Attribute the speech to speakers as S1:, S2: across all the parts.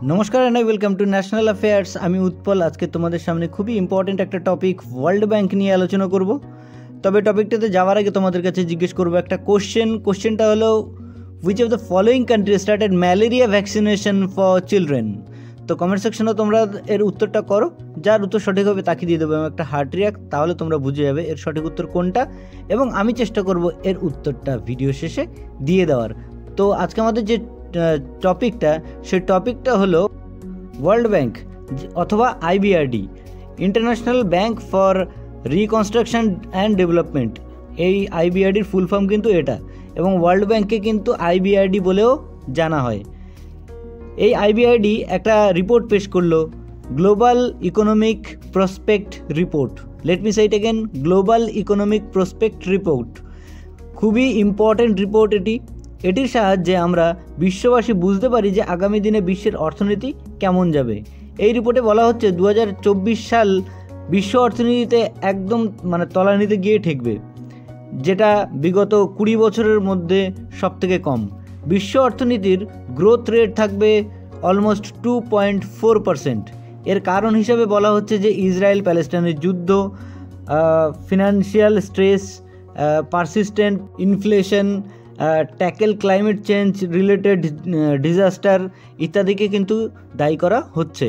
S1: नमस्कार and welcome to national affairs. আমি উৎপল আজকে তোমাদের সামনে খুবই ইম্পর্টেন্ট একটা টপিক ওয়ার্ল্ড ব্যাংক নিয়ে আলোচনা করব। তবে টপিকটাতে যাওয়ার আগে তোমাদের কাছে জিজ্ঞেস করব একটা কোশ্চেনটা হলো which of the following country started malaria vaccination for children. তো কমেন্ট সেকশনে তোমরা এর উত্তরটা করো, যার উত্তর সঠিক হবে তাকে দিয়ে দেবো একটা হার্ট রিয়াক্ট, তাহলে তোমরা বুঝে যাবে এর সঠিক উত্তর কোনটা, এবং আমি চেষ্টা করব এর উত্তরটা ভিডিও শেষে দিয়ে দেওয়ার। তো আজকে আমাদের যে টপিকটা সেই টপিকটা হলো ওয়ার্ল্ড ব্যাংক অথবা IBRD, international bank for reconstruction and development. এই আইবিআরডির ফুল ফর্ম কিন্তু এটা, এবং ওয়ার্ল্ড ব্যাংককে কিন্তু আইবিআরডি বলেও জানা হয়। এই আইবিআরডি একটা রিপোর্ট পেশ করলো, global economic prospect report. Let me সে ইট again, global economic prospect report. খুবই ইম্পর্টেন্ট রিপোর্ট এটির সাহায্যে আমরা বিশ্ববাসী বুঝতে পারি যে আগামী দিনে বিশ্বের অর্থনীতি কেমন যাবে। এই রিপোর্টে বলা হচ্ছে 2024 সাল বিশ্ব অর্থনীতিতে একদম তলানিতে গিয়ে ঠেকবে, যেটা বিগত 20 বছরের মধ্যে সবথেকে কম। বিশ্ব অর্থনীতির গ্রোথ রেট থাকবে অলমোস্ট 2.4%। এর কারণ হিসাবে বলা হচ্ছে যে ইসরায়েল প্যালেস্টাইনের যুদ্ধ, financial stress, persistent inflation, tackle climate change related disaster ইত্যাদিকে কিন্তু দায়ী করা হচ্ছে।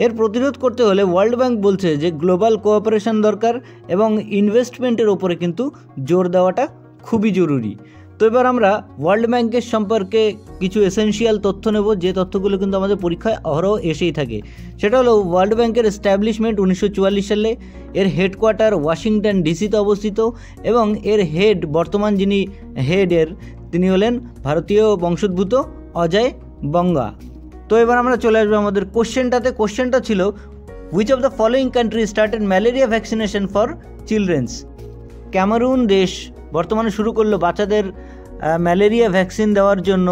S1: এর প্রতিরোধ করতে হলে ওয়ার্ল্ড ব্যাংক বলছে যে গ্লোবাল কোঅপারেশন দরকার এবং ইনভেস্টমেন্টের ওপরে কিন্তু জোর দেওয়াটা খুবই জরুরি। তো এবার আমরা ওয়ার্ল্ড ব্যাংকের সম্পর্কে কিছু এসেনশিয়াল তথ্য নেব, যে তথ্যগুলো কিন্তু আমাদের পরীক্ষায় অহরহ এসেই থাকে। সেটা হলো ওয়ার্ল্ড ব্যাংকের এস্টাবলিশমেন্ট 1944 সালে, এর হেডকোয়ার্টার ওয়াশিংটন ডিসিতে অবস্থিত, এবং এর হেড বর্তমান যিনি হেডের তিনি হলেন ভারতীয় বংশোদ্ভূত অজয় বঙ্গা। তো এবার আমরা চলে আসবো আমাদের কোশ্চেনটা ছিল which of the following country started malaria vaccination for childrens. Cameroon দেশ বর্তমানে শুরু করলো বাচ্চাদের ম্যালেরিয়া ভ্যাকসিন দেওয়ার জন্য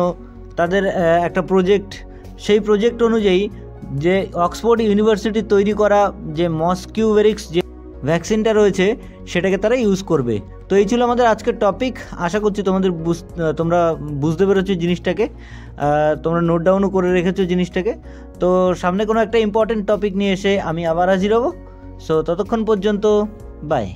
S1: তাদের একটা প্রজেক্ট। সেই প্রজেক্ট অনুযায়ী যে অক্সফোর্ড ইউনিভার্সিটি তৈরি করা যে মস্কিউভেরিক্স যে ভ্যাকসিনটা রয়েছে সেটাকে তারা ইউজ করবে। তো এই ছিল আমাদের আজকের টপিক। আশা করছি তোমরা বুঝতে পেরেছো জিনিসটাকে, তোমরা নোট ডাউনও করে রেখেছো জিনিসটাকে। তো সামনে কোনো একটা ইম্পর্টেন্ট টপিক নিয়ে এসে আমি আবার হাজির হব। সো ততক্ষণ পর্যন্ত বাই।